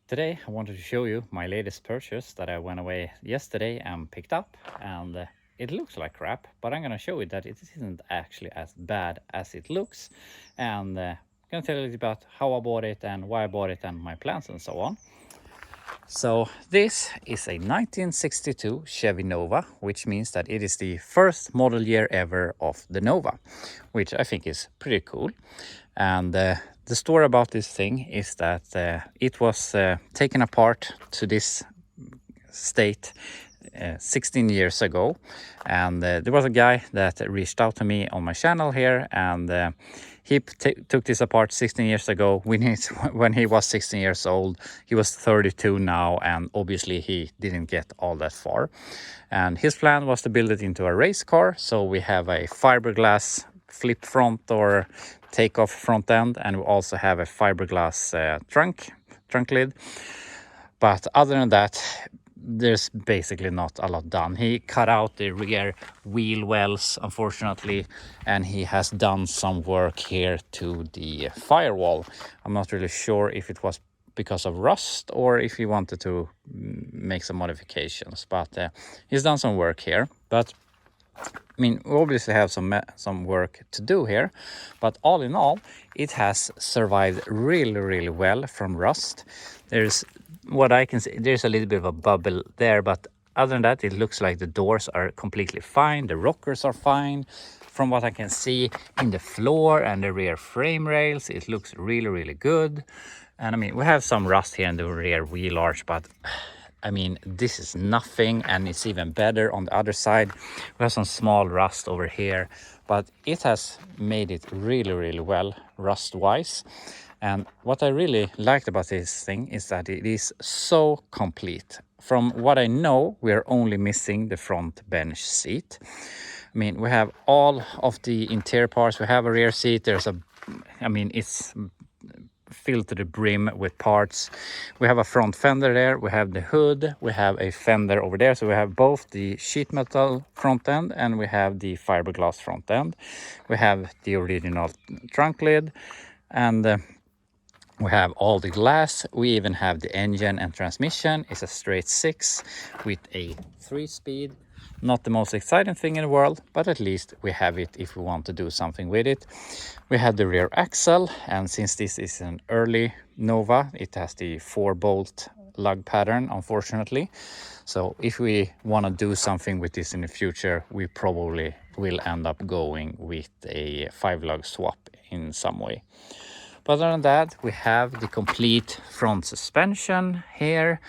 Today I wanted to show you my latest purchase that I went away yesterday and picked up, and it looks like crap, but I'm gonna show you that it isn't actually as bad as it looks, and I'm gonna tell you a little about how I bought it and why I bought it and my plans and so on. So this is a 1962 Chevy Nova, which means that it is the first model year ever of the Nova, which I think is pretty cool. And the story about this thing is that it was taken apart to this state 16 years ago, and there was a guy that reached out to me on my channel here, and he took this apart 16 years ago when he was 16 years old. He was 32 now, and obviously he didn't get all that far, and his plan was to build it into a race car. So we have a fiberglass flip front or takeoff front end, and we also have a fiberglass trunk lid. But other than that, there's basically not a lot done. He cut out the rear wheel wells, unfortunately, and he has done some work here to the firewall. I'm not really sure if it was because of rust or if he wanted to make some modifications, but he's done some work here. But I mean, we obviously have some work to do here, but all in all, it has survived really well from rust. There's what I can see, there's a little bit of a bubble there, but other than that, it looks like the doors are completely fine. The rockers are fine. From what I can see in the floor and the rear frame rails, it looks really good. And I mean, we have some rust here in the rear wheel arch, but I mean, this is nothing, and it's even better on the other side. We have some small rust over here, but it has made it really well rust-wise. And what I really liked about this thing is that it is so complete. From what I know, we are only missing the front bench seat. I mean, we have all of the interior parts. We have a rear seat. It's filled to the brim with parts. We have a front fender there, we have the hood, we have a fender over there, so we have both the sheet metal front end and we have the fiberglass front end. We have the original trunk lid, and we have all the glass. We even have the engine and transmission. It's a straight 6 with a 3-speed. Not the most exciting thing in the world, but at least we have it if we want to do something with it. We have the rear axle, and since this is an early Nova, it has the 4-bolt lug pattern, unfortunately. So if we want to do something with this in the future, we probably will end up going with a 5-lug swap in some way. But other than that, we have the complete front suspension here.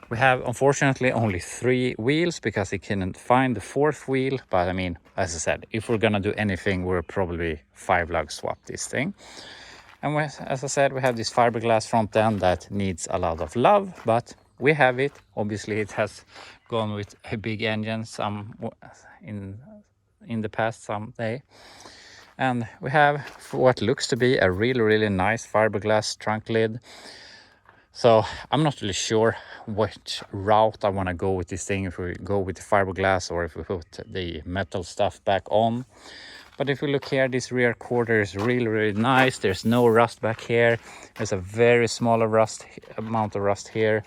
We have, unfortunately, only 3 wheels because he couldn't find the 4th wheel. But I mean, as I said, if we're gonna do anything, we'll probably 5-lug swap this thing. And as I said, we have this fiberglass front end that needs a lot of love, but we have it. Obviously, it has gone with a big engine in the past someday. And we have what looks to be a really nice fiberglass trunk lid. So I'm not really sure which route I want to go with this thing, if we go with the fiberglass or if we put the metal stuff back on. But if we look here, this rear quarter is really nice. There's no rust back here. There's a very small amount of rust here.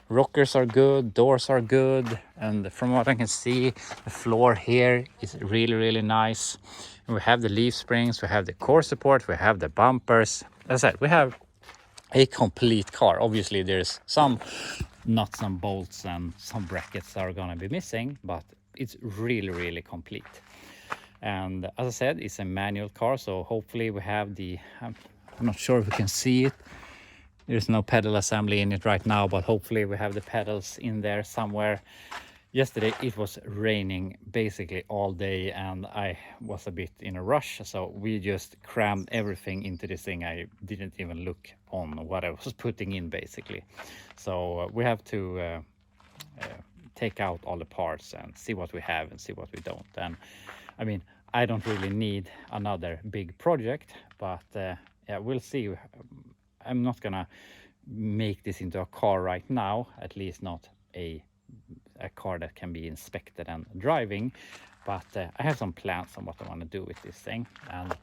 Rockers are good, doors are good, and from what I can see, the floor here is really nice. And we have the leaf springs, we have the core support, we have the bumpers. As I said, we have a complete car. Obviously there's some nuts and bolts and some brackets that are gonna be missing, but it's really complete. And as I said, it's a manual car, so hopefully we have the I'm not sure if we can see it. There's no pedal assembly in it right now, but hopefully we have the pedals in there somewhere. Yesterday it was raining basically all day, and I was a bit in a rush, so we just crammed everything into this thing. I didn't even look on what I was putting in, basically. So we have to take out all the parts and see what we have and see what we don't. And I mean, I don't really need another big project, but yeah, we'll see. I'm not gonna make this into a car right now, at least not a car that can be inspected and driving, but I have some plans on what I want to do with this thing. And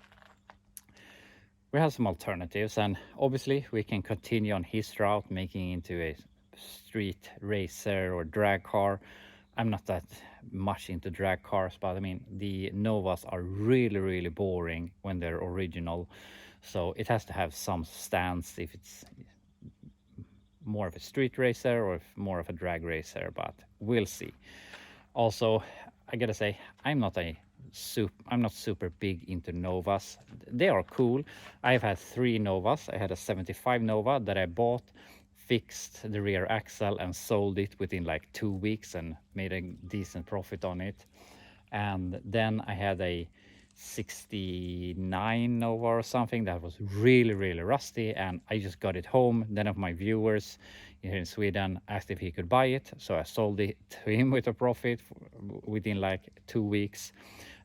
we have some alternatives, and obviously we can continue on his route, making into a street racer or drag car. I'm not that much into drag cars, but I mean, the Novas are really, really boring when they're original. So it has to have some stance if it's more of a street racer or more of a drag racer, but we'll see. Also, I gotta say, I'm not super big into Novas. They are cool. I've had 3 Novas. I had a 75 Nova that I bought, fixed the rear axle and sold it within like 2 weeks and made a decent profit on it. And then I had a 69 Nova or something that was really, really rusty, and I just got it home. Then of my viewers here in Sweden asked if he could buy it, so I sold it to him with a profit within like 2 weeks,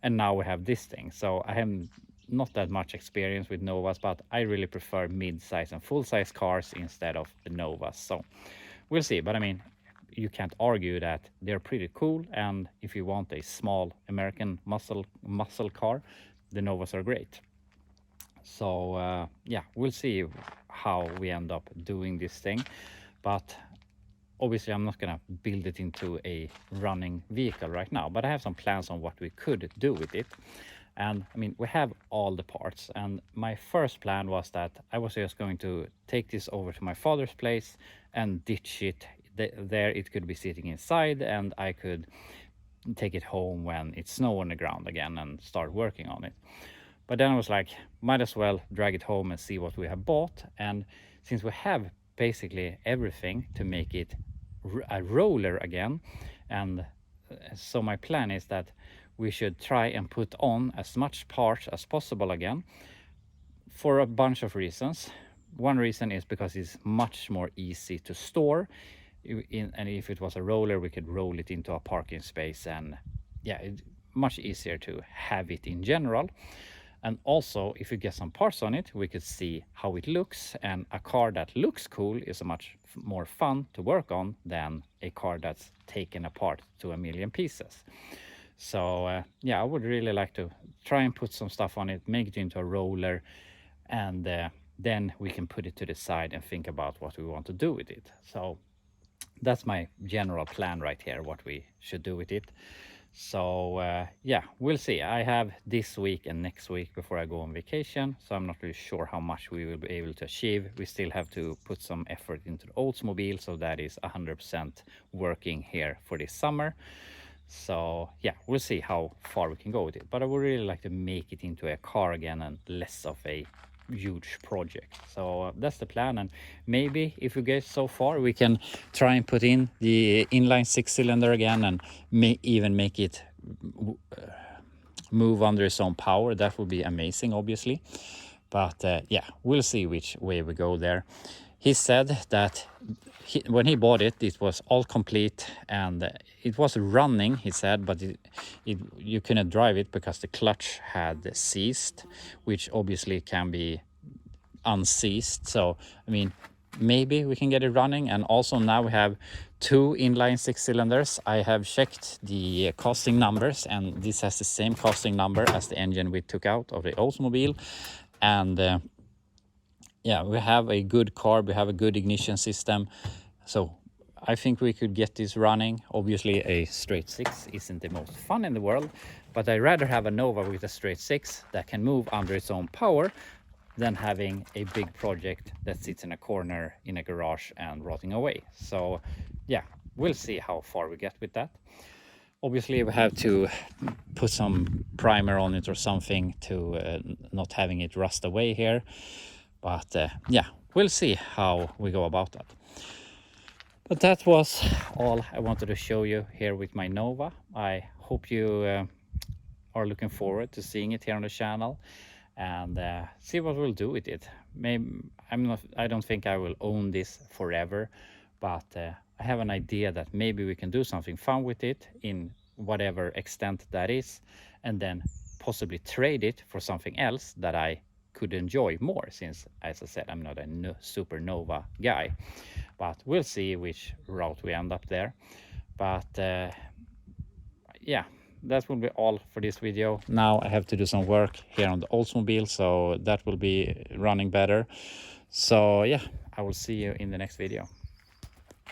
and now we have this thing. So I have not that much experience with Novas, but I really prefer mid-size and full-size cars instead of the Novas. So we'll see. But I mean, you can't argue that they're pretty cool, and if you want a small American muscle car, the Novas are great. So yeah, we'll see how we end up doing this thing, but obviously I'm not gonna build it into a running vehicle right now, but I have some plans on what we could do with it. And I mean, we have all the parts, and my first plan was that I was just going to take this over to my father's place and ditch it there. It could be sitting inside, and I could take it home when it's snow on the ground again and start working on it. But then I was like, might as well drag it home and see what we have bought. And since we have basically everything to make it a roller again, and so my plan is that we should try and put on as much parts as possible again, for a bunch of reasons. One reason is because it's much more easy to store, and if it was a roller, we could roll it into a parking space, and yeah, it's much easier to have it in general. And also, if you get some parts on it, we could see how it looks, and a car that looks cool is a much more fun to work on than a car that's taken apart to a million pieces. So yeah, I would really like to try and put some stuff on it, make it into a roller, and then we can put it to the side and think about what we want to do with it. So that's my general plan right here, what we should do with it. So yeah, we'll see. I have this week and next week before I go on vacation, so I'm not really sure how much we will be able to achieve. We still have to put some effort into the Oldsmobile, so that is 100% working here for this summer. So yeah, we'll see how far we can go with it, but I would really like to make it into a car again and less of a huge project. So that's the plan, and maybe if we get so far, we can try and put in the inline 6-cylinder again, and even make it move under its own power. That would be amazing, obviously. But yeah, we'll see which way we go there. He said that when he bought it, it was all complete, and it was running, he said, but you couldn't drive it because the clutch had ceased, which obviously can be unceased. So I mean, maybe we can get it running. And also now we have 2 inline 6-cylinders. I have checked the costing numbers, and this has the same costing number as the engine we took out of the Oldsmobile. And yeah, we have a good carb, we have a good ignition system, so I think we could get this running. Obviously a straight 6 isn't the most fun in the world, but I'd rather have a Nova with a straight 6 that can move under its own power than having a big project that sits in a corner in a garage and rotting away. So yeah, we'll see how far we get with that. Obviously we have to put some primer on it or something to not having it rust away here. But yeah, we'll see how we go about that. But that was all I wanted to show you here with my Nova. I hope you are looking forward to seeing it here on the channel, and see what we'll do with it. Maybe I don't think I will own this forever, but I have an idea that maybe we can do something fun with it in whatever extent that is, and then possibly trade it for something else that I could enjoy more, since, as I said, I'm not a super Nova guy. But we'll see which route we end up there. But yeah, that will be all for this video. Now I have to do some work here on the Oldsmobile, so that will be running better. So yeah, I will see you in the next video.